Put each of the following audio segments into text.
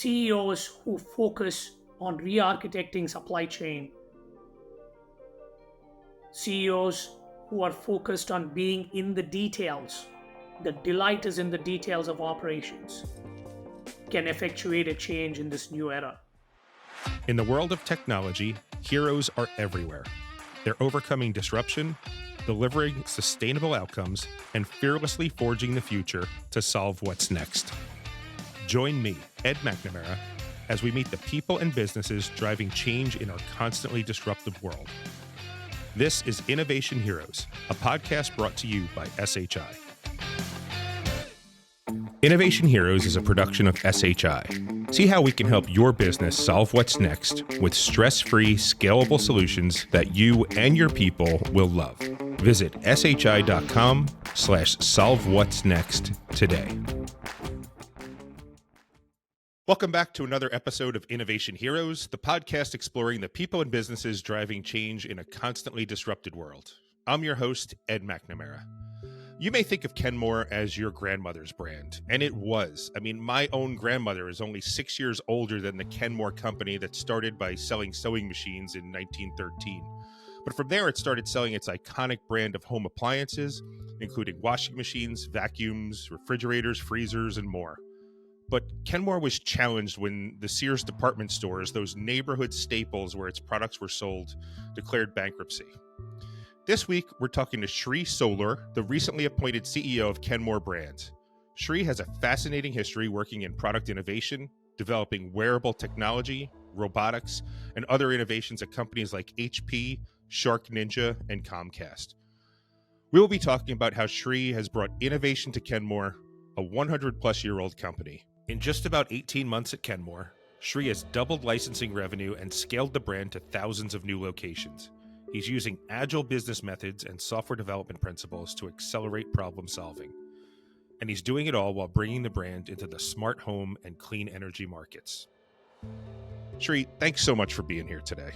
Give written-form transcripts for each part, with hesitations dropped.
CEOs who focus on re-architecting supply chain, CEOs who are focused on being in the details, the delight is in the details of operations, can effectuate a change in this new era. In the world of technology, heroes are everywhere. They're overcoming disruption, delivering sustainable outcomes, and fearlessly forging the future to solve what's next. Join me, Ed McNamara, as we meet the people and businesses driving change in our constantly disruptive world. This is Innovation Heroes, a podcast brought to you by SHI. Innovation Heroes is a production of SHI. See how we can help your business solve what's next with stress-free, scalable solutions that you and your people will love. Visit shi.com/solvewhat'snext today. Welcome back to another episode of Innovation Heroes, the podcast exploring the people and businesses driving change in a constantly disrupted world. I'm your host, Ed McNamara. You may think of Kenmore as your grandmother's brand, and it was. I mean, my own grandmother is only 6 years older than the Kenmore company that started by selling sewing machines in 1913. But from there, it started selling its iconic brand of home appliances, including washing machines, vacuums, refrigerators, freezers, and more. But Kenmore was challenged when the Sears department stores, those neighborhood staples where its products were sold, declared bankruptcy. This week, we're talking to Sri Solur, the recently appointed CEO of Kenmore Brands. Sri has a fascinating history working in product innovation, developing wearable technology, robotics, and other innovations at companies like HP, Shark Ninja, and Comcast. We will be talking about how Sri has brought innovation to Kenmore, a 100-plus-year-old company. In just about 18 months at Kenmore, Sri has doubled licensing revenue and scaled the brand to thousands of new locations. He's using agile business methods and software development principles to accelerate problem solving. And he's doing it all while bringing the brand into the smart home and clean energy markets. Sri, thanks so much for being here today.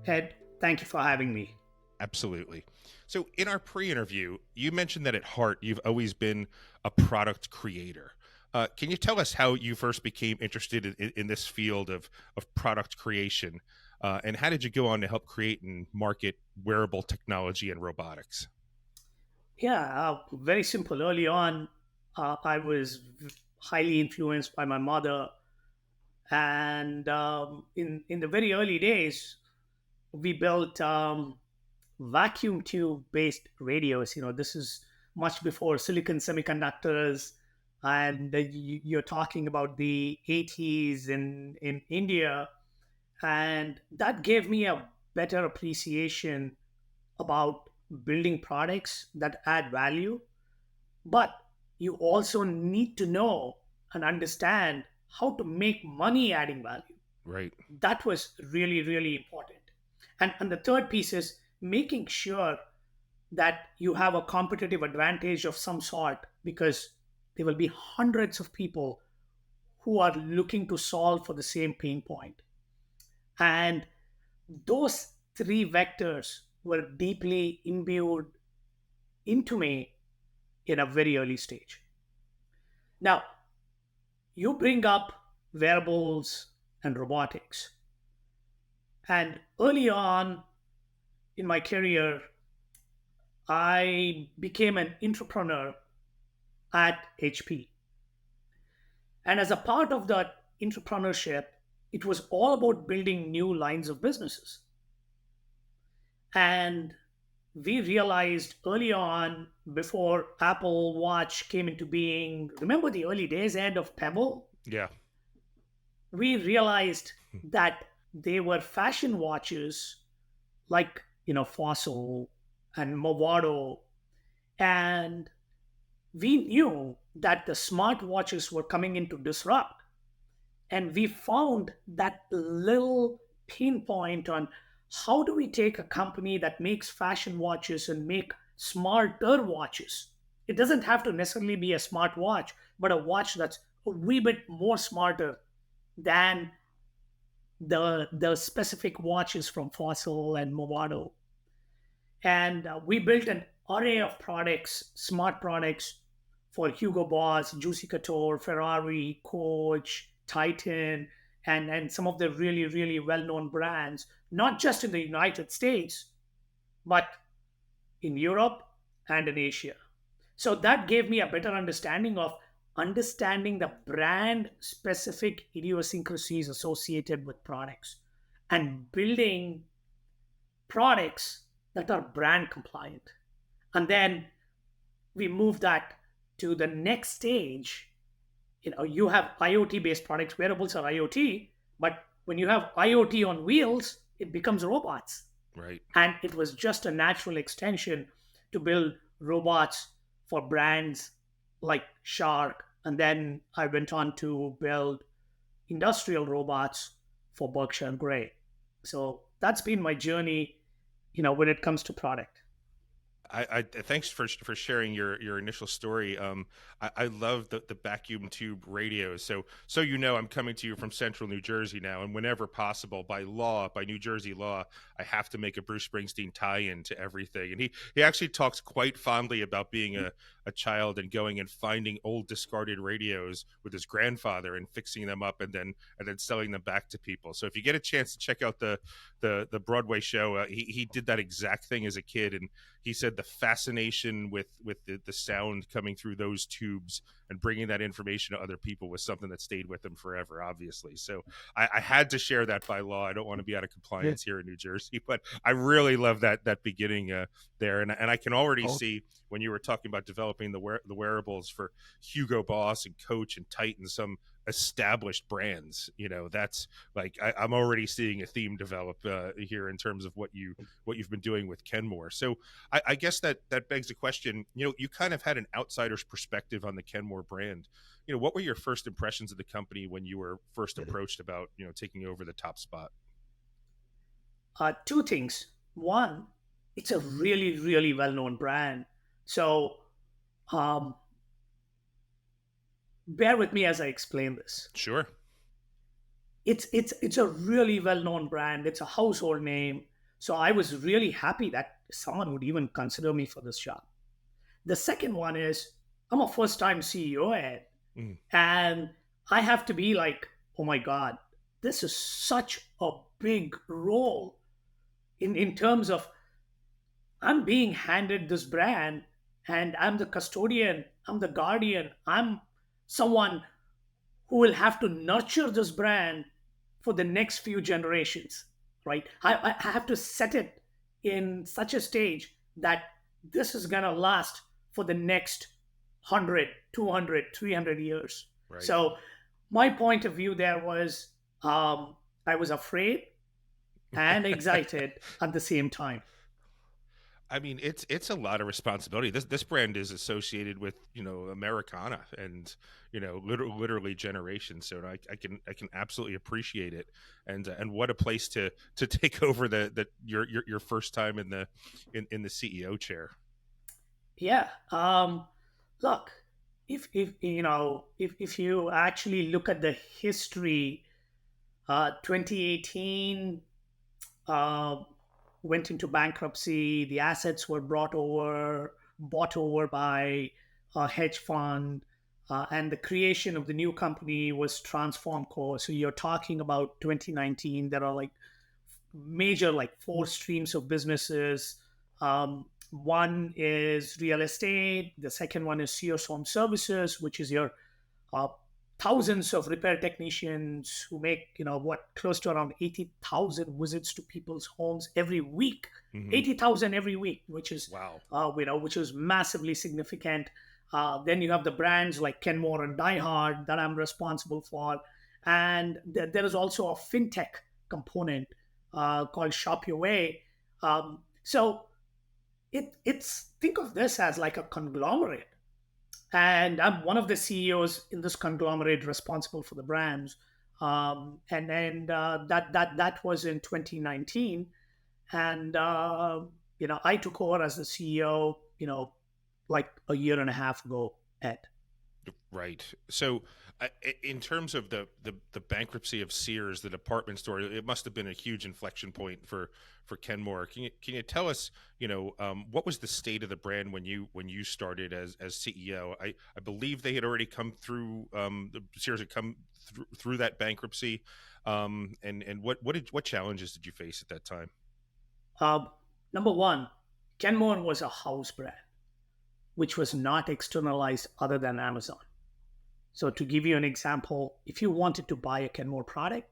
Ed, thank you for having me. Absolutely. So in our pre-interview, you mentioned that at heart, you've always been a product creator. Can you tell us how you first became interested in this field of product creation? And how did you go on to help create and market wearable technology and robotics? Yeah, very simple. Early on, I was highly influenced by my mother. And in the very early days, we built vacuum tube based radios. This is much before silicon semiconductors. And you're talking about the 80s in India. And that gave me a better appreciation about building products that add value. But you also need to know and understand how to make money adding value. Right. That was really, really important. And the third piece is making sure that you have a competitive advantage of some sort, because there will be hundreds of people who are looking to solve for the same pain point. And those three vectors were deeply imbued into me in a very early stage. Now, you bring up wearables and robotics. And early on in my career, I became an entrepreneur at HP. And as a part of that entrepreneurship, it was all about building new lines of businesses. And we realized early on, before Apple Watch came into being, remember the early days, Ed, of Pebble? Yeah. We realized that they were fashion watches like, Fossil and Movado. And we knew that the smart watches were coming in to disrupt. And we found that little pinpoint on how do we take a company that makes fashion watches and make smarter watches. It doesn't have to necessarily be a smart watch, but a watch that's a wee bit more smarter than the specific watches from Fossil and Movado. And we built an array of products, smart products for Hugo Boss, Juicy Couture, Ferrari, Coach, Titan, and some of the really, really well known brands, not just in the United States, but in Europe and in Asia. So that gave me a better understanding of understanding the brand specific idiosyncrasies associated with products and building products that are brand compliant. And then we move that to the next stage. You have IoT based products. Wearables are IoT, but when you have IoT on wheels, it becomes robots. Right. And it was just a natural extension to build robots for brands like Shark. And then I went on to build industrial robots for Berkshire Grey. So that's been my journey, when it comes to product. I thanks for sharing your initial story. I love the vacuum tube radios. So I'm coming to you from Central New Jersey now, and whenever possible, by law, by New Jersey law, I have to make a Bruce Springsteen tie-in to everything. And he actually talks quite fondly about being a child and going and finding old discarded radios with his grandfather and fixing them up and then selling them back to people. So if you get a chance to check out the Broadway show, he did that exact thing as a kid, and he said the fascination with the sound coming through those tubes and bringing that information to other people was something that stayed with him forever, obviously. So I had to share that by law. I don't want to be out of Yeah. compliance here in New Jersey, but I really love that beginning there, and I can already Oh, see when you were talking about developing the wearables for Hugo Boss and Coach and Titan, some established brands. That's like I'm already seeing a theme develop here in terms of what you've been doing with Kenmore. So I guess that begs the question. You kind of had an outsider's perspective on the Kenmore brand. What were your first impressions of the company when you were first approached about taking over the top spot? Two things. One, it's a really, really well known brand. So um, bear with me as I explain this. Sure. It's a really well known brand. It's a household name. So I was really happy that someone would even consider me for this job. The second one is I'm a first time CEO, Ed, Mm. and I have to be like, oh my God, this is such a big role in terms of I'm being handed this brand and I'm the custodian, I'm the guardian, I'm someone who will have to nurture this brand for the next few generations, right? I have to set it in such a stage that this is going to last for the next 100, 200, 300 years. Right. So my point of view there was I was afraid and excited at the same time. I mean, it's a lot of responsibility. This brand is associated with Americana and literally generations. So I can absolutely appreciate it, and what a place to take over your first time in the CEO chair. Yeah. Look, if you actually look at the history, 2018 uh, went into bankruptcy. The assets were bought over by a hedge fund, and the creation of the new company was Transform Co. So you're talking about 2019. There are like major like four streams of businesses. One is real estate. The second one is Sears Home Services, which is your uh, thousands of repair technicians who make what close to around 80,000 visits to people's homes every week. Hmm. 80,000 every week, which is Wow. which is massively significant. Then you have the brands like Kenmore and Die Hard that I'm responsible for, and there is also a fintech component called Shop Your Way. So it's think of this as like a conglomerate, and I'm one of the CEOs in this conglomerate responsible for the brands. And that was in 2019, and I took over as the CEO, like a year and a half ago. Ed. Right. So In terms of the bankruptcy of Sears, the department store, it must have been a huge inflection point for Kenmore. Can you tell us, what was the state of the brand when you started as CEO? I believe they had already come through, the Sears had come through that bankruptcy. And what challenges did you face at that time? Uh, Number one, Kenmore was a house brand, which was not externalized other than Amazon. So, to give you an example, if you wanted to buy a Kenmore product,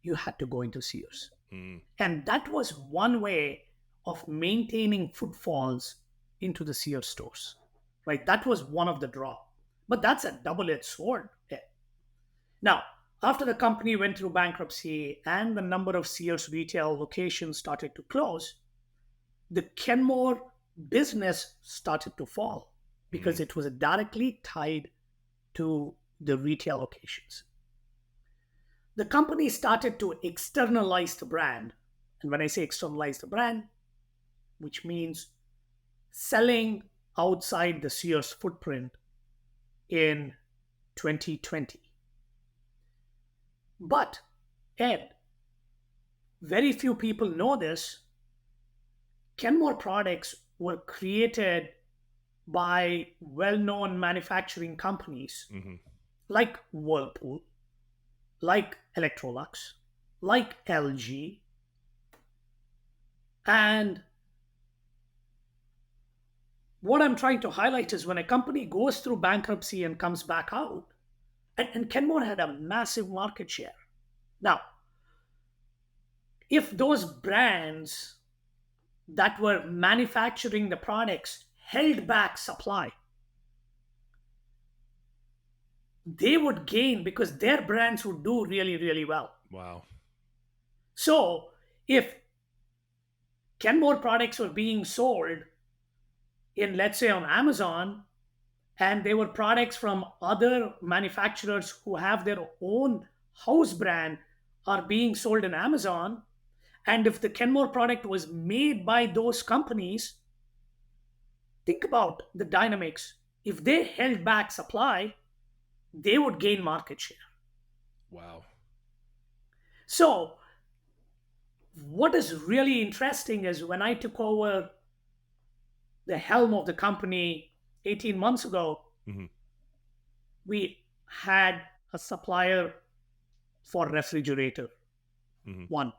you had to go into Sears. Mm, And that was one way of maintaining footfalls into the Sears stores, right? That was one of the draw. But that's a double-edged sword. Now, after the company went through bankruptcy and the number of Sears retail locations started to close, the Kenmore business started to fall because mm, it was directly tied to the retail locations. The company started to externalize the brand. And when I say externalize the brand, which means selling outside the Sears footprint in 2020. But, Ed, very few people know this. Kenmore products were created by well known manufacturing companies hmm like Whirlpool, like Electrolux, like LG. And what I'm trying to highlight is when a company goes through bankruptcy and comes back out, and Kenmore had a massive market share. Now, if those brands that were manufacturing the products held back supply, they would gain because their brands would do really, really well. Wow. So, if Kenmore products were being sold in, let's say, on Amazon, and they were products from other manufacturers who have their own house brand are being sold in Amazon, and if the Kenmore product was made by those companies, think about the dynamics. If they held back supply, they would gain market share. Wow. So, what is really interesting is when I took over the helm of the company 18 months ago, hmm we had a supplier for refrigerator. hmm One.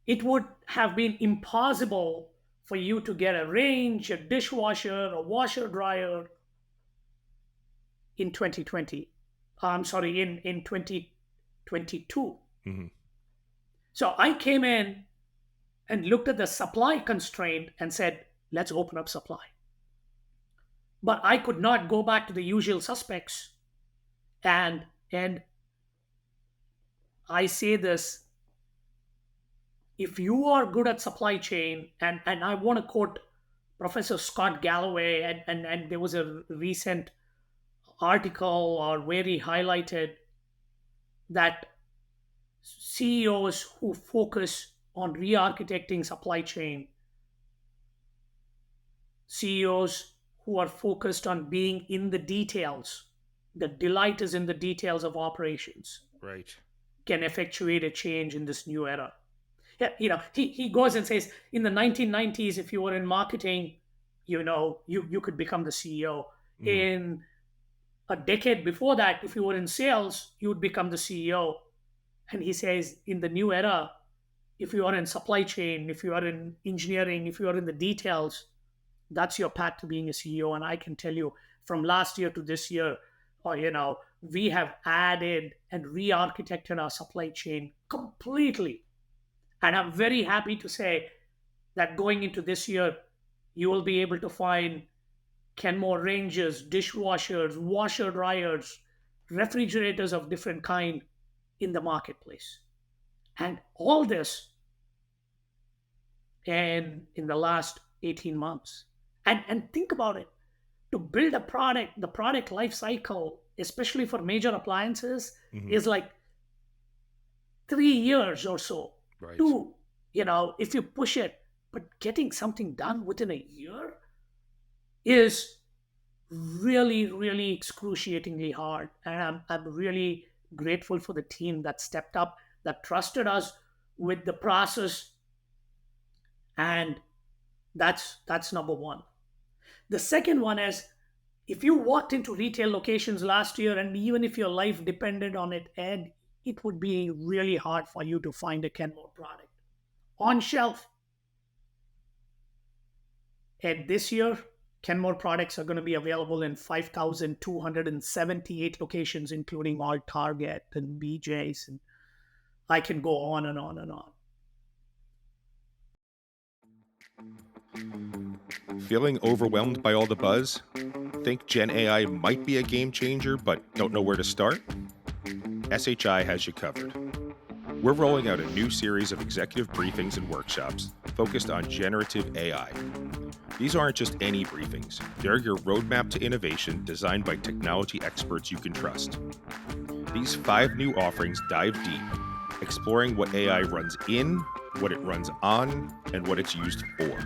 It would have been impossible for you to get a range, a dishwasher, a washer dryer in 2020. I'm sorry, in 2022. hmm So I came in and looked at the supply constraint and said, let's open up supply. But I could not go back to the usual suspects. And I say this, if you are good at supply chain, and I want to quote Professor Scott Galloway, and there was a recent article or where he highlighted that CEOs who focus on re-architecting supply chain, CEOs who are focused on being in the details, the delight is in the details of operations, Right. can effectuate a change in this new era. Yeah, he goes and says in the 1990s, if you were in marketing, you could become the CEO. hmm In a decade before that, if you were in sales, you would become the CEO. And he says in the new era, if you are in supply chain, if you are in engineering, if you are in the details, that's your path to being a CEO. And I can tell you from last year to this year, we have added and re-architected our supply chain completely. And I'm very happy to say that going into this year, you will be able to find Kenmore ranges, dishwashers, washer dryers, refrigerators of different kind in the marketplace. And all this in the last 18 months. And think about it. To build a product, the product life cycle, especially for major appliances, hmm is like 3 years or so. Right. Two, if you push it, but getting something done within a year is really, really excruciatingly hard. And I'm really grateful for the team that stepped up, that trusted us with the process. And that's number one. The second one is, if you walked into retail locations last year, and even if your life depended on it, Ed, it would be really hard for you to find a Kenmore product on shelf. And this year, Kenmore products are going to be available in 5,278 locations, including all Target and BJ's. And I can go on and on and on. Feeling overwhelmed by all the buzz? Think Gen AI might be a game changer, but don't know where to start? SHI has you covered. We're rolling out a new series of executive briefings and workshops focused on generative AI. These aren't just any briefings, they're your roadmap to innovation designed by technology experts you can trust. These 5 new offerings dive deep, exploring what AI runs in, what it runs on, and what it's used for.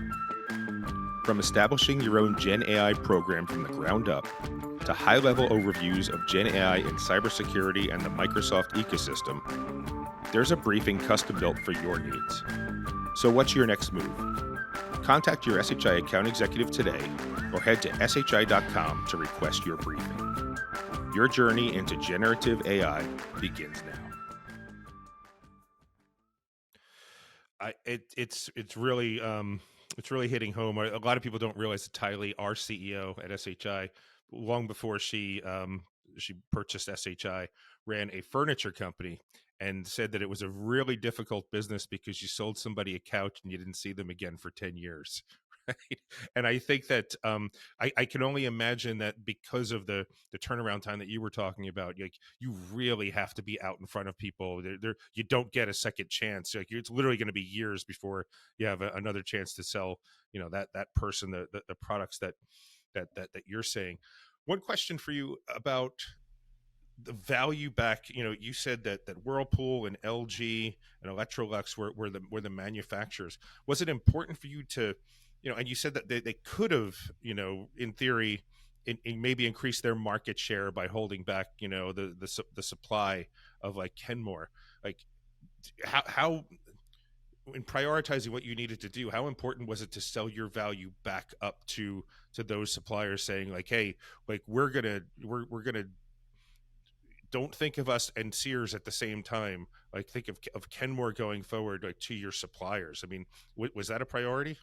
From establishing your own Gen AI program from the ground up, to high-level overviews of Gen AI in cybersecurity and the Microsoft ecosystem, there's a briefing custom-built for your needs. So what's your next move? Contact your SHI account executive today or head to shi.com to request your briefing. Your journey into generative AI begins now. It's really hitting home. A lot of people don't realize that Tylee, our CEO at SHI, long before she purchased SHI, ran a furniture company and said that it was a really difficult business because you sold somebody a couch and you didn't see them again for 10 years. Right. And I think that I can only imagine that because of the turnaround time that you were talking about, like you really have to be out in front of people. You don't get a second chance. Like it's literally going to be years before you have another chance to sell, that person the products that you're saying. One question for you about the value back. You said that Whirlpool and LG and Electrolux were the manufacturers. Was it important for you to, and you said that they could have, in theory, maybe increase their market share by holding back, the supply of like Kenmore. Like how in prioritizing what you needed to do, how important was it to sell your value back up to those suppliers, saying like, hey, like we're gonna don't think of us and Sears at the same time. Like think of Kenmore going forward, like to your suppliers. I mean, was that a priority?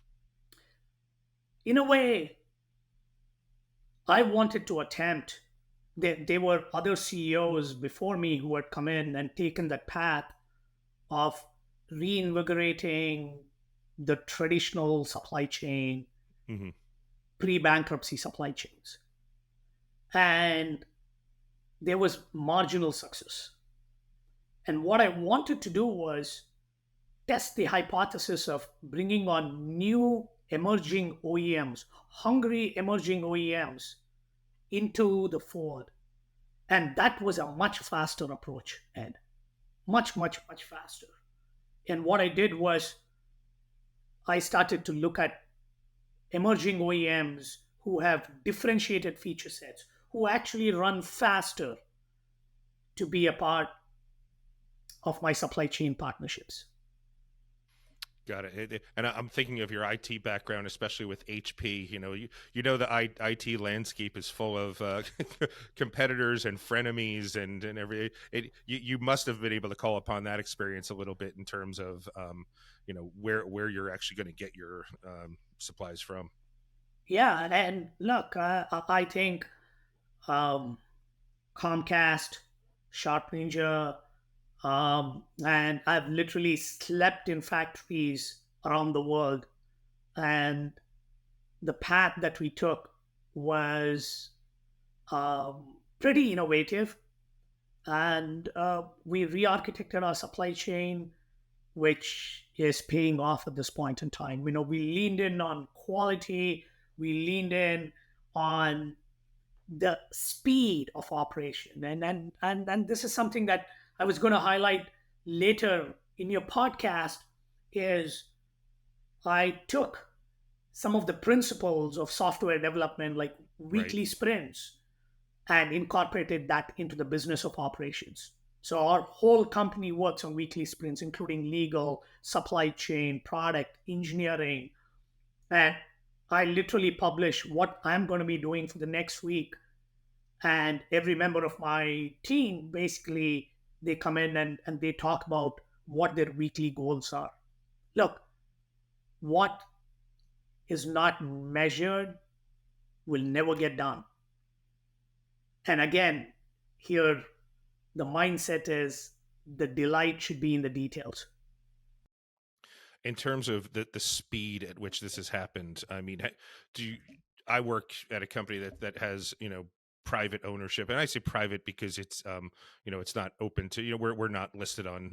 In a way, I wanted to attempt. There were other CEOs before me who had come in and taken that path of reinvigorating the traditional supply chain, Hmm. pre bankruptcy supply chains. And there was marginal success. And what I wanted to do was test the hypothesis of bringing on new emerging OEMs, hungry emerging OEMs into the fold. And that was a much faster approach, Ed. Much, much, much faster. And what I did was I started to look at emerging OEMs who have differentiated feature sets, who actually run faster to be a part of my supply chain partnerships. Got it. And I'm thinking of your IT background, especially with HP. The IT landscape is full of competitors and frenemies and every. You must have been able to call upon that experience a little bit in terms of where you're actually going to get your supplies from. Yeah, and look, I think um, Comcast, Sharp Ninja, and I've literally slept in factories around the world. And the path that we took was pretty innovative. And we re-architected our supply chain, which is paying off at this point in time. We leaned in on quality, we leaned in on the speed of operation, and this is something that I was going to highlight later in your podcast. Is I took some of the principles of software development, like Right. weekly sprints and incorporated that into the business of operations. So our whole company works on weekly sprints, including legal, supply chain, product, engineering. And I literally publish what I'm going to be doing for the next week. And every member of my team basically they come in and they talk about what their weekly goals are. Look, what is not measured will never get done. And again, here the mindset is the delight should be in the details. In terms of the speed at which this has happened, I mean, do you, I work at a company that has, private ownership, and I say private because it's it's not open to, we're not listed on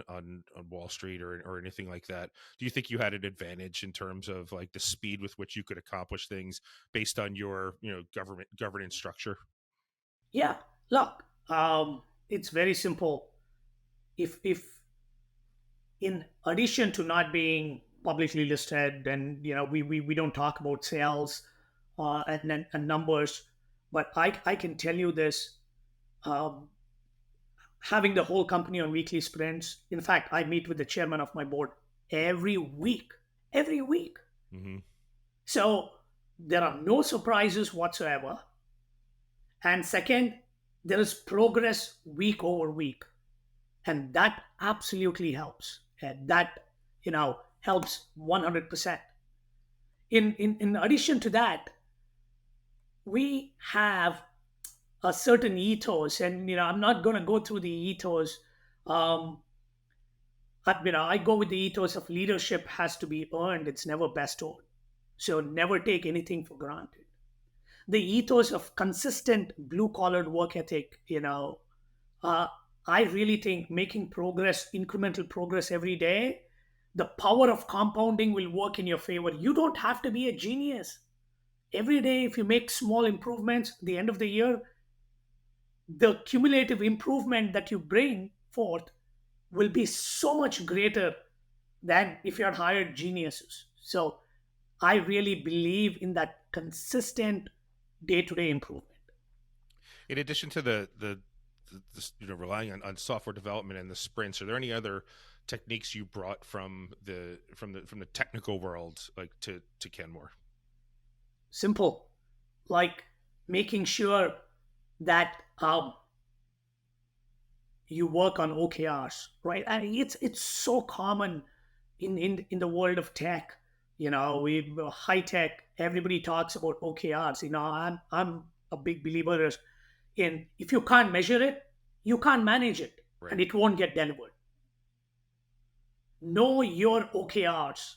Wall Street or anything like that. Do you think you had an advantage in terms of like the speed with which you could accomplish things based on your government governance structure? Yeah, look, it's very simple. If in addition to not being publicly listed, and we don't talk about sales and numbers, but I can tell you this. Um, Having the whole company on weekly sprints. In fact, I meet with the chairman of my board every week, every week. Hmm. So there are no surprises whatsoever. And second, there is progress week over week. And that absolutely helps. And that, helps 100%. In addition to that, we have a certain ethos, and I'm not going to go through the ethos. um, I go with the ethos of leadership has to be earned, it's never bestowed. So never take anything for granted. The ethos of consistent blue collared work ethic, uh, I really think making progress, incremental progress every day, the power of compounding will work in your favor. You don't have to be a genius. Every day, if you make small improvements, at the end of the year, the cumulative improvement that you bring forth will be so much greater than if you had hired geniuses. So I really believe in that consistent day to day improvement. In addition to relying on software development and the sprints, are there any other techniques you brought from the technical world, like to Kenmore? Simple, like making sure that you work on OKRs, right? And it's so common in the world of tech. We high tech. Everybody talks about OKRs. I'm a big believer in if you can't measure it, you can't manage it, and Right. it won't get delivered. Know your OKRs.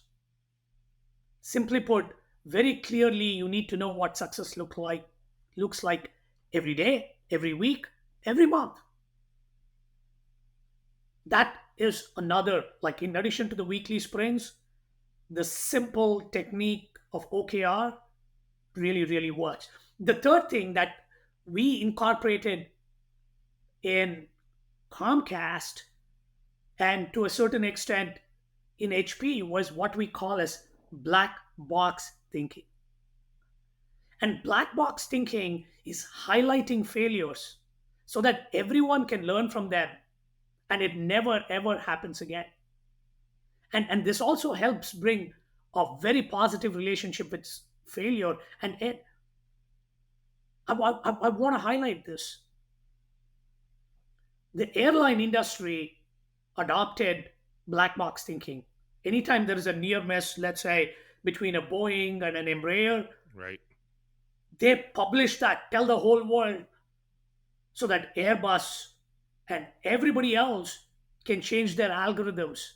Simply put, very clearly, you need to know what success looks like every day, every week, every month. That is another, like in addition to the weekly sprints, the simple technique of OKR really, really works. The third thing that we incorporated in Comcast and to a certain extent in HP was what we call as black box thinking. And black box thinking is highlighting failures so that everyone can learn from them and it never ever happens again. And this also helps bring a very positive relationship with failure. And I want to highlight this. The airline industry adopted black box thinking. Anytime there is a near miss, let's say between a Boeing and an Embraer, Right. they publish that, tell the whole world, so that Airbus and everybody else can change their algorithms.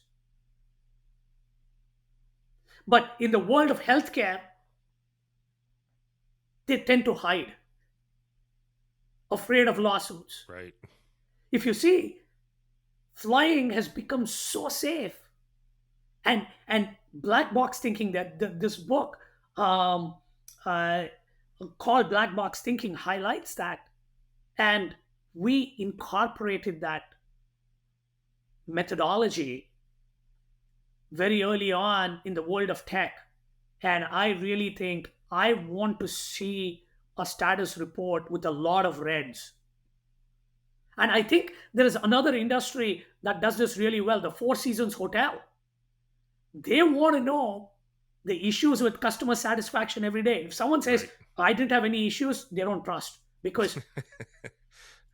But in the world of healthcare, they tend to hide, afraid of lawsuits. Right. If you see, flying has become so safe, and black box thinking, that this book um, uh, called Black Box Thinking highlights that, and we incorporated that methodology very early on in the world of tech. And I really think I want to see a status report with a lot of reds. And I think there is another industry that does this really well, the Four Seasons Hotel. They want to know the issues with customer satisfaction every day. If someone says, Right. I didn't have any issues, they don't trust, because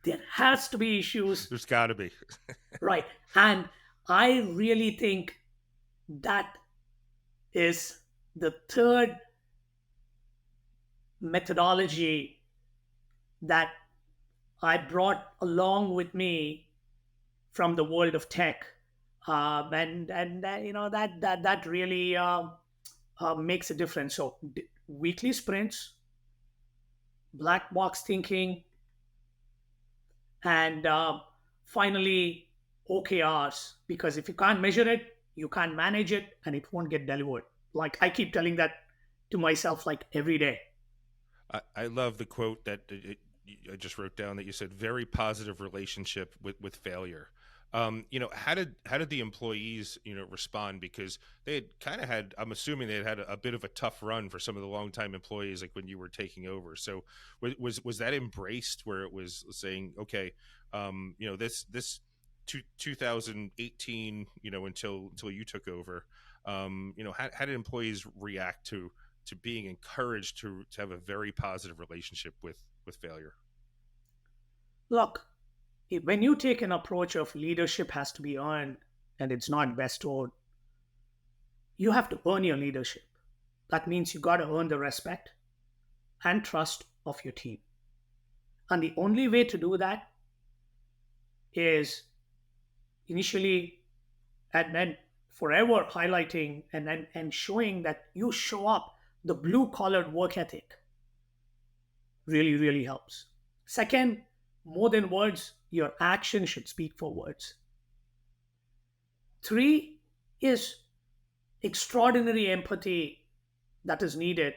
there has to be issues, There's got to be. right? And I really think that is the third methodology that I brought along with me from the world of tech, and that really makes a difference. So weekly sprints, black box thinking, and finally OKRs. Because if you can't measure it, you can't manage it, and it won't get delivered. Like I keep telling that to myself, like every day. I love the quote that I just wrote down that you said, very positive relationship with failure. How did the employees, respond? Because they had kind of had, I'm assuming they had a bit of a tough run for some of the longtime employees, like when you were taking over. So was that embraced, where it was saying, okay, this 2018, until you took over, how did employees react to being encouraged to have a very positive relationship with failure? Look, when you take an approach of leadership has to be earned and it's not bestowed, you have to earn your leadership. That means you got to earn the respect and trust of your team. And the only way to do that is initially and then forever highlighting and showing that you show up. The blue collared work ethic really, really helps. Second, more than words, your action should speak for words. Three is extraordinary empathy that is needed.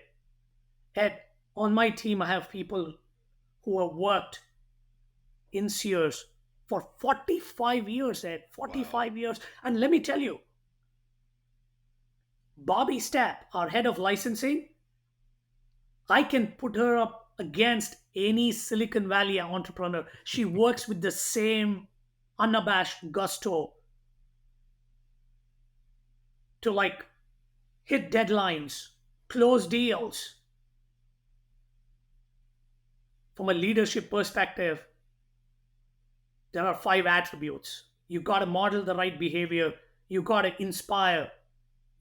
And on my team, I have people who have worked in Sears for 45 years, Ed, Wow. 45 years. And let me tell you, Bobby Stapp, our head of licensing, I can put her up against any Silicon Valley entrepreneur. She works with the same unabashed gusto to like hit deadlines, close deals. From a leadership perspective, there are five attributes. You got to model the right behavior, you got to inspire,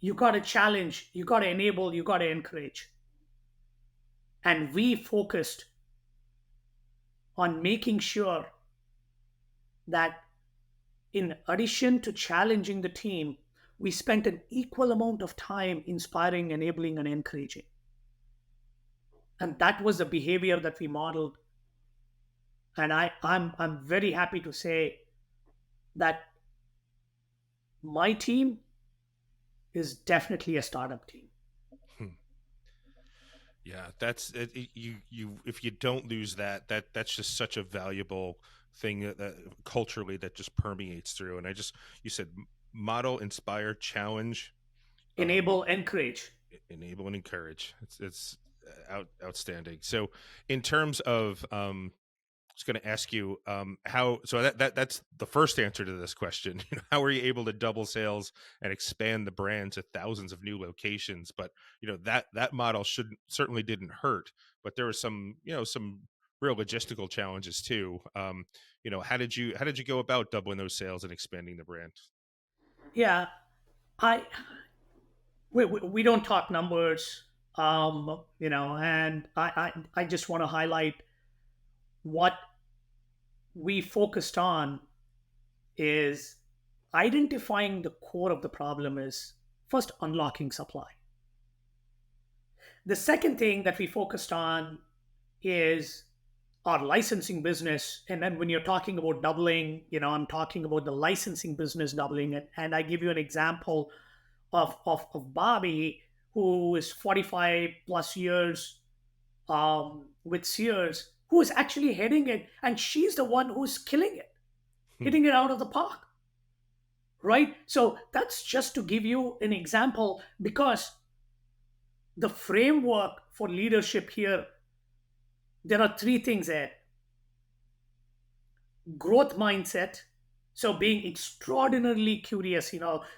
you got to challenge, you got to enable, you got to encourage. And we focused on making sure that in addition to challenging the team, we spent an equal amount of time inspiring, enabling, and encouraging. And that was the behavior that we modeled. And I'm very happy to say that my team is definitely a startup team. Hmm. Yeah, that's you if you don't lose that's just such a valuable thing that culturally that just permeates through. And you said model, inspire, challenge, um, Enable, encourage. enable, and encourage. It's outstanding. So in terms of I was going to ask you how. So that's the first answer to this question. How were you able to double sales and expand the brand to thousands of new locations? But that model should certainly didn't hurt. But there were some real logistical challenges too. How did you go about doubling those sales and expanding the brand? Yeah, I we don't talk numbers, and I just want to highlight what we focused on is identifying the core of the problem is first unlocking supply. The second thing that we focused on is our licensing business. And then when you're talking about doubling, I'm talking about the licensing business doubling. And I give you an example of Bobby, who is 45 plus years with Sears, who is actually heading it. And she's the one who's killing it, Hmm. hitting it out of the park. Right? So that's just to give you an example, because the framework for leadership here There are three things there: growth mindset. So being extraordinarily curious,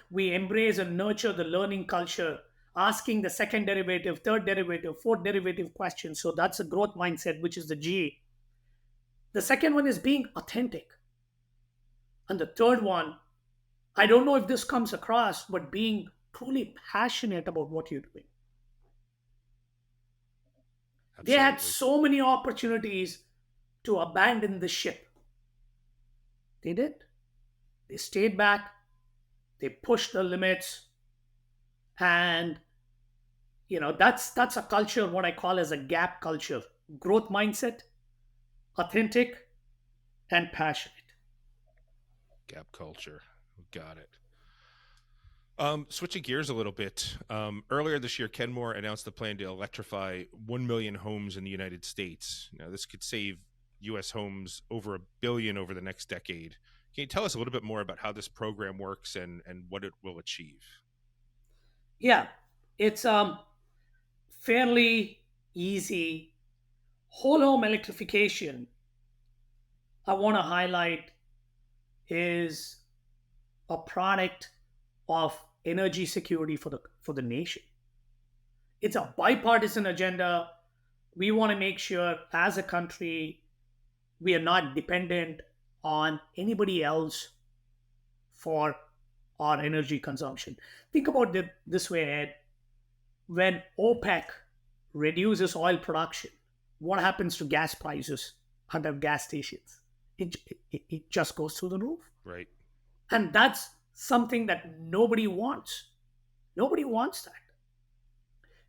we embrace and nurture the learning culture, asking the second derivative, third derivative, fourth derivative questions. So that's a growth mindset, which is the G. The second one is being authentic. And the third one, I don't know if this comes across, but being truly passionate about what you're doing. They had Absolutely. so many opportunities to abandon the ship. They did. They stayed back, they pushed the limits, and that's a culture what I call as a gap culture: growth mindset, authentic, and passionate. Gap culture. Got it. Switching gears a little bit, earlier this year, Kenmore announced the plan to electrify 1 million homes in the United States. Now, this could save U.S. homes over $1 billion over the next decade. Can you tell us a little bit more about how this program works and what it will achieve? Yeah, it's fairly easy. Whole home electrification, I want to highlight, is a product of energy security for the nation. It's a bipartisan agenda. We want to make sure as a country we are not dependent on anybody else for our energy consumption. Think about it this way, Ed. When OPEC reduces oil production, what happens to gas prices under gas stations? It just goes through the roof. Right. And that's something that nobody wants. Nobody wants that.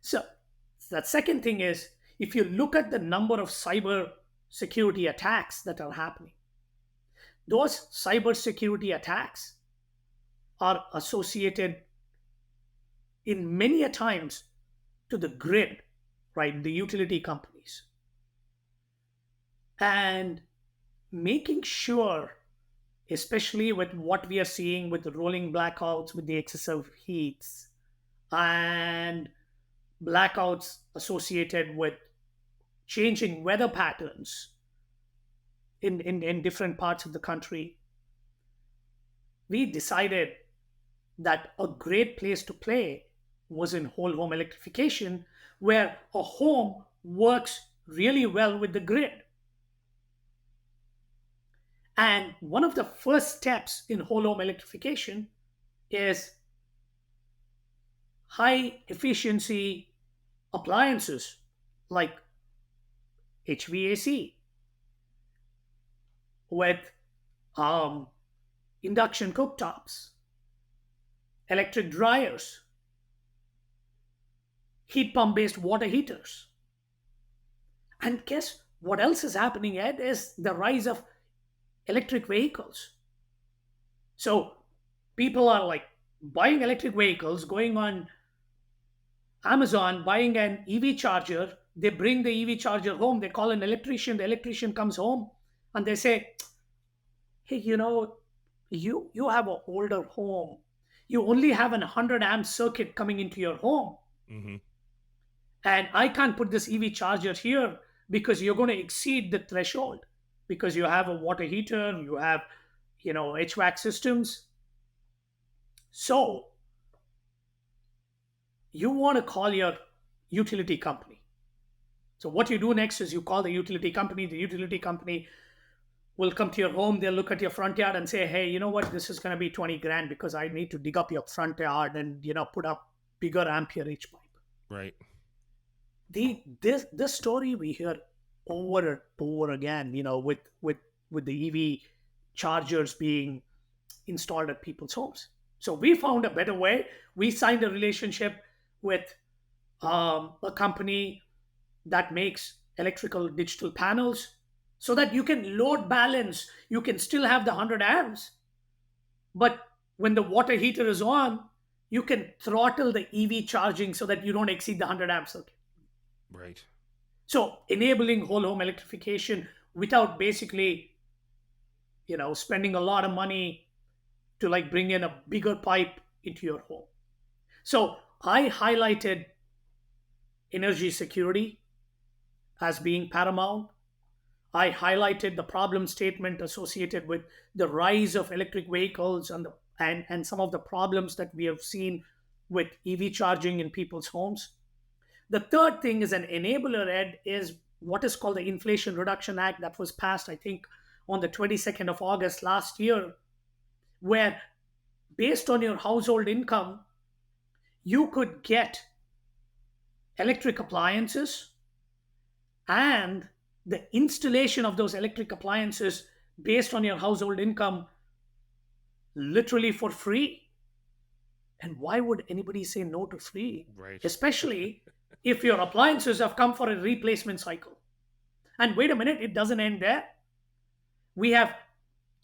So, the second thing is, if you look at the number of cyber security attacks that are happening, those cyber security attacks are associated in many a times to the grid, right? The utility companies. And making sure, especially with what we are seeing with the rolling blackouts, with the excessive heats, and blackouts associated with changing weather patterns in different parts of the country, we decided that a great place to play was in whole home electrification, where a home works really well with the grid. And one of the first steps in whole home electrification is high efficiency appliances like HVAC with um, induction cooktops, electric dryers, heat pump based water heaters. And guess what else is happening, Ed, is the rise of electric vehicles. So people are like buying electric vehicles, going on Amazon, buying an EV charger. They bring the EV charger home. They call an electrician. The electrician comes home and they say, "Hey, you have an older home. You only have an 100 amp circuit coming into your home, Hmm. and I can't put this EV charger here because you're going to exceed the threshold because you have a water heater, you have HVAC systems. So you want to call your utility company. So what you do next is you call the utility company. The utility company will come to your home. They'll look at your front yard and say, "Hey, you know what? This is going to be 20 grand because I need to dig up your front yard and put up bigger amperage pipe." Right. This story we hear over and over again. With the EV chargers being installed at people's homes. So we found a better way. We signed a relationship with a company that makes electrical digital panels so that you can load balance. You can still have the 100 amps, but when the water heater is on, you can throttle the EV charging so that you don't exceed the 100 amp circuit. Right. So enabling whole home electrification without basically, spending a lot of money to like bring in a bigger pipe into your home. So I highlighted energy security, as being paramount. I highlighted the problem statement associated with the rise of electric vehicles and some of the problems that we have seen with EV charging in people's homes. The third thing is an enabler, Ed, is what is called the Inflation Reduction Act that was passed, I think, on the 22nd of August last year, where based on your household income, you could get electric appliances and the installation of those electric appliances based on your household income literally for free. And why would anybody say no to free? Right. Especially if your appliances have come for a replacement cycle. And wait a minute, it doesn't end there. We have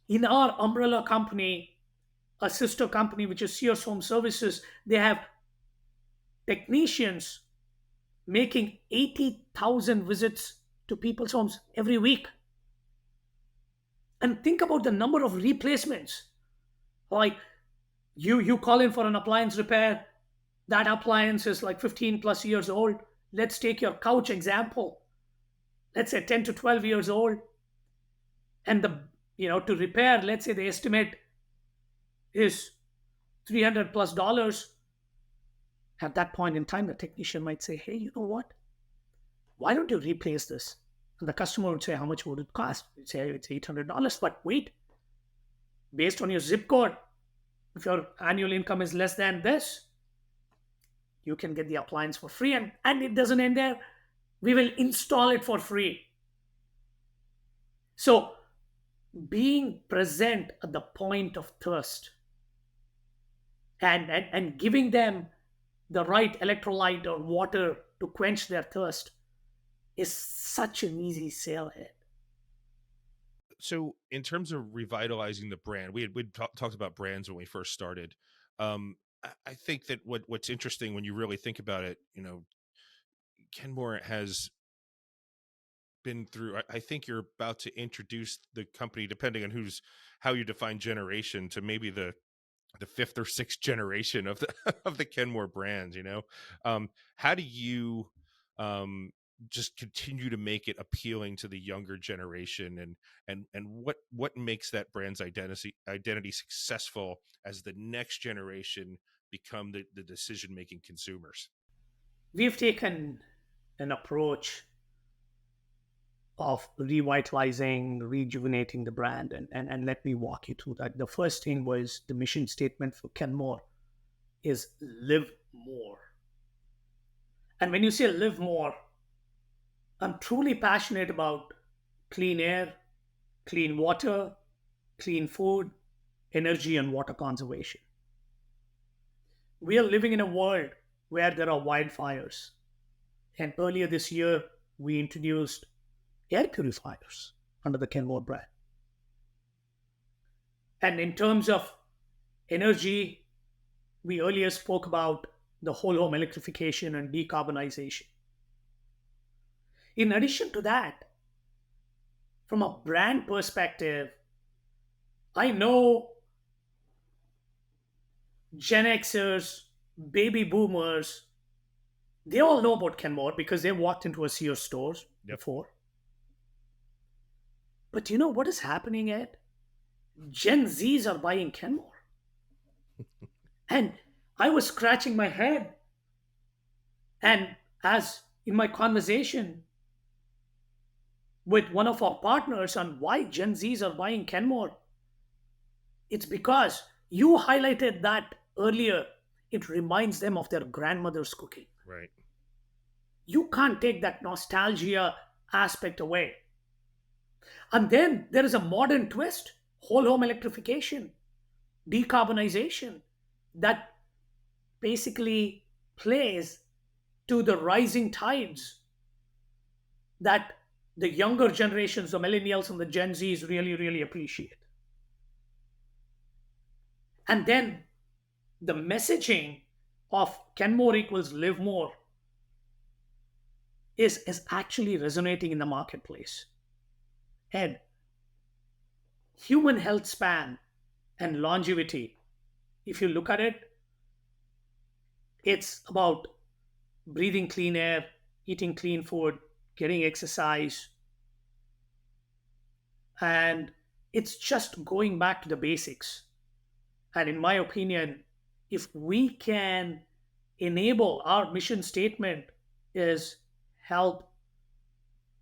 in our umbrella company, a sister company, which is Sears Home Services, they have technicians making 80,000 visits to people's homes every week. And think about the number of replacements. Like you call in for an appliance repair, that appliance is like 15 plus years old. Let's take your couch example. Let's say 10 to 12 years old. And to repair, let's say the estimate is 300 plus dollars. At that point in time, the technician might say, hey, you know what? Why don't you replace this? And the customer would say, how much would it cost? You'd say it's $800. But wait, based on your zip code, if your annual income is less than this, you can get the appliance for free. And it doesn't end there. We will install it for free. So being present at the point of thirst and giving them the right electrolyte or water to quench their thirst is such an easy sale hit. So, in terms of revitalizing the brand, we'd talked about brands when we first started. I think that what's interesting when you really think about it, Kenmore has been through. I think you're about to introduce the company, depending on how you define generation, to maybe the fifth or sixth generation of the of the Kenmore brands. How do you just continue to make it appealing to the younger generation, and what makes that brand's identity successful as the next generation become the decision making consumers? We've taken an approach of revitalizing, rejuvenating the brand. And let me walk you through that. The first thing was the mission statement for Kenmore is live more. And when you say live more, I'm truly passionate about clean air, clean water, clean food, energy, and water conservation. We are living in a world where there are wildfires. And earlier this year, we introduced air purifiers under the Kenmore brand. And in terms of energy, we earlier spoke about the whole home electrification and decarbonization. In addition to that, from a brand perspective, I know Gen Xers, baby boomers, they all know about Kenmore because they walked into a Sears stores Yep. before. But you know what is happening, Ed? Gen Zs are buying Kenmore. And I was scratching my head. And as in my conversation with one of our partners on why Gen Zs are buying Kenmore, it's because you highlighted that earlier. It reminds them of their grandmother's cooking. Right. You can't take that nostalgia aspect away. And then there is a modern twist, whole home electrification, decarbonization, that basically plays to the rising tides that the younger generations, the millennials and the Gen Zs, really, really appreciate. And then the messaging of Kenmore equals live more is actually resonating in the marketplace. And human health span and longevity, if you look at it, it's about breathing clean air, eating clean food, getting exercise, and it's just going back to the basics. And in my opinion, if we can enable our mission statement is help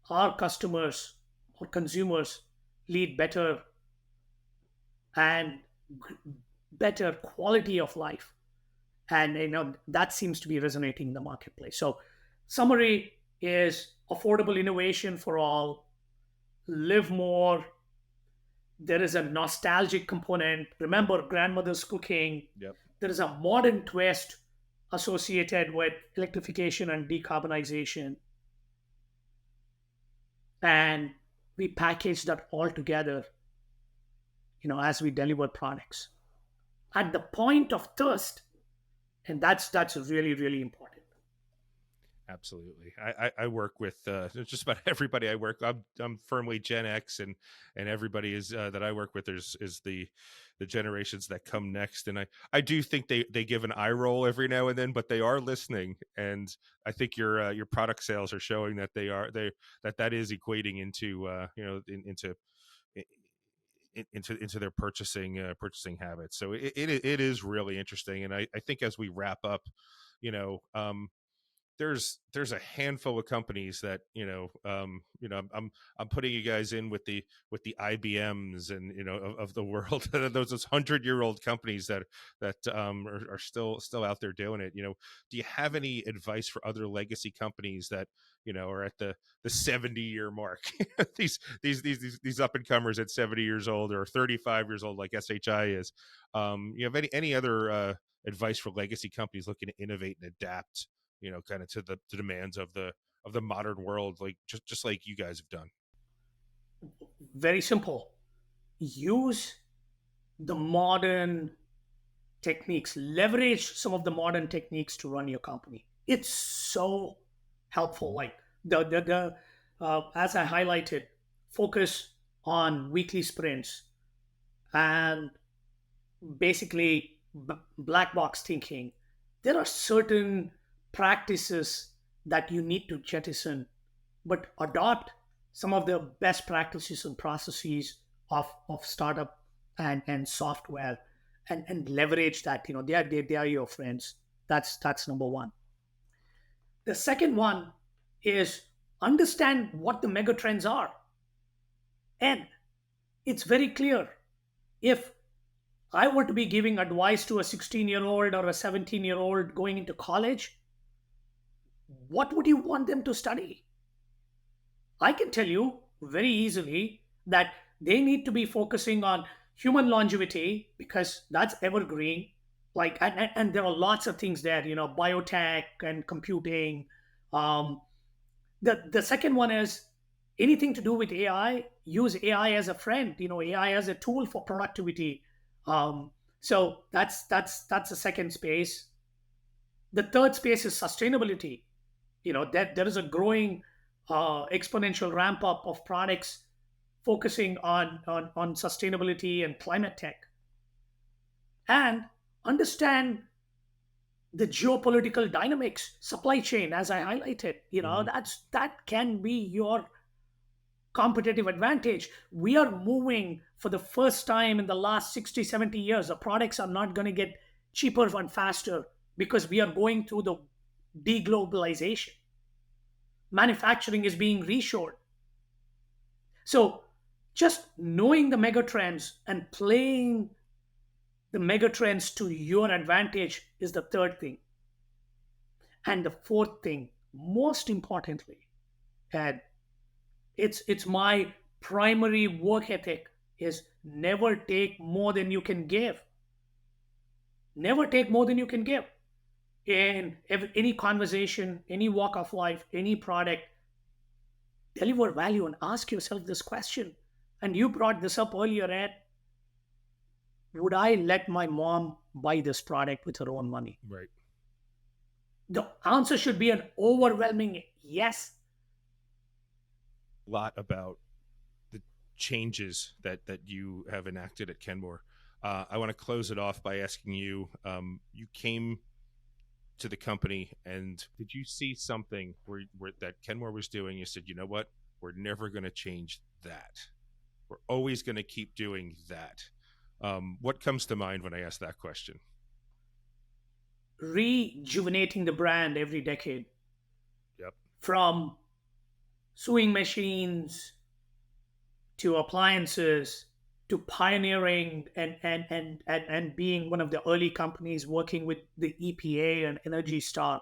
our customers or consumers lead better and g- better quality of life, and that seems to be resonating in the marketplace. So summary is affordable innovation for all, live more. There is a nostalgic component, remember grandmother's cooking. Yep. There is a modern twist associated with electrification and decarbonization, and we package that all together, as we deliver products at the point of thirst. And that's really really important. Absolutely. I work with just about everybody I work. I'm firmly Gen X, and everybody is that I work with is the generations that come next. And I do think they give an eye roll every now and then, but they are listening. And I think your product sales are showing that that is equating into into into their purchasing habits. So it is really interesting. And I think as we wrap up, you know, there's a handful of companies that I'm putting you guys in with the IBMs and of the world, those 100-year-old companies that are still out there doing it. Do you have any advice for other legacy companies that are at the 70-year mark? These up and comers at 70 years old or 35 years old, like SHI is. You have any other advice for legacy companies looking to innovate and adapt, kind of to the demands of the modern world, like just like you guys have done? Very simple. Use the modern techniques, leverage some of the modern techniques to run your company. It's so helpful. Like the as I highlighted, focus on weekly sprints and basically black box thinking. There are certain practices that you need to jettison, but adopt some of the best practices and processes of startup and software, and leverage that. They are your friends. That's number one. The second one is understand what the mega trends are, and it's very clear. If I were to be giving advice to a 16-year-old or a 17-year-old going into college, what would you want them to study? I can tell you very easily that they need to be focusing on human longevity because that's evergreen. Like, and there are lots of things there, biotech and computing. Um, the second one is anything to do with AI. Use AI as a friend. AI as a tool for productivity. So that's the second space. The third space is sustainability. That there is a growing exponential ramp up of products focusing on sustainability and climate tech, and understand the geopolitical dynamics, supply chain, as I highlighted. Hmm. That can be your competitive advantage. We are moving for the first time in the last 60, 70 years. The products are not going to get cheaper and faster because we are going through the deglobalization. Manufacturing is being reshored. So just knowing the megatrends and playing the megatrends to your advantage is the third thing. And the fourth thing, most importantly, Ed, it's my primary work ethic is never take more than you can give. Never take more than you can give. In any conversation, any walk of life, any product, deliver value and ask yourself this question. And you brought this up earlier, Ed. Would I let my mom buy this product with her own money? Right. The answer should be an overwhelming yes. A lot about the changes that you have enacted at Kenmore. I want to close it off by asking you, you came to the company, and did you see something where that Kenmore was doing? You said, you know what? We're never going to change that. We're always going to keep doing that. What comes to mind when I ask that question? Rejuvenating the brand every decade, Yep. from sewing machines to appliances to pioneering and being one of the early companies working with the EPA and Energy Star.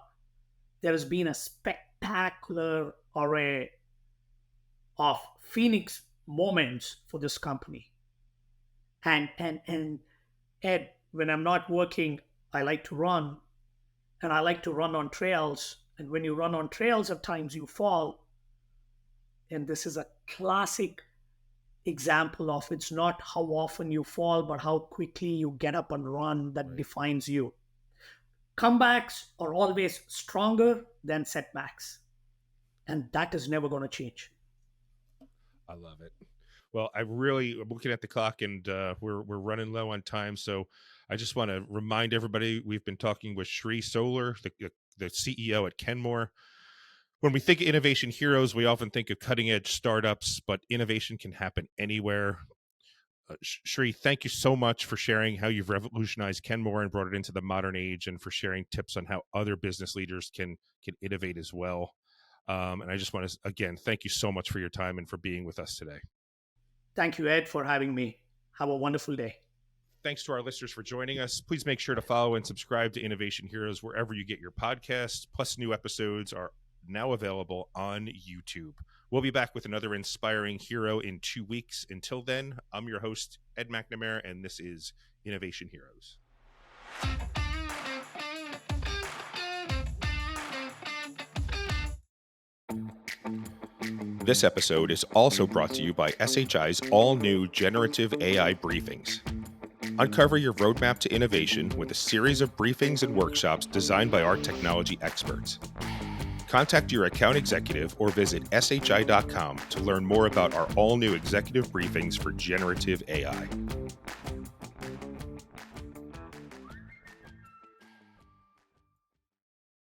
There has been a spectacular array of phoenix moments for this company. And Ed, when I'm not working, I like to run, and I like to run on trails. And when you run on trails, at times you fall. And this is a classic example of, it's not how often you fall, but how quickly you get up and run that Right. defines you. Comebacks are always stronger than setbacks, and that is never going to change. I love it. Well, I'm looking at the clock, and we're running low on time. So I just want to remind everybody, we've been talking with Sri Solur, the CEO at Kenmore. When we think of innovation heroes, we often think of cutting edge startups, but innovation can happen anywhere. Sri, thank you so much for sharing how you've revolutionized Kenmore and brought it into the modern age, and for sharing tips on how other business leaders can innovate as well. And I just want to, again, thank you so much for your time and for being with us today. Thank you, Ed, for having me. Have a wonderful day. Thanks to our listeners for joining us. Please make sure to follow and subscribe to Innovation Heroes wherever you get your podcasts. Plus, new episodes are now available on YouTube. We'll be back with another inspiring hero in 2 weeks. Until then, I'm your host, Ed McNamara, and this is Innovation Heroes. This episode is also brought to you by SHI's all-new generative AI briefings. Uncover your roadmap to innovation with a series of briefings and workshops designed by our technology experts. Contact your account executive or visit shi.com to learn more about our all-new executive briefings for generative AI.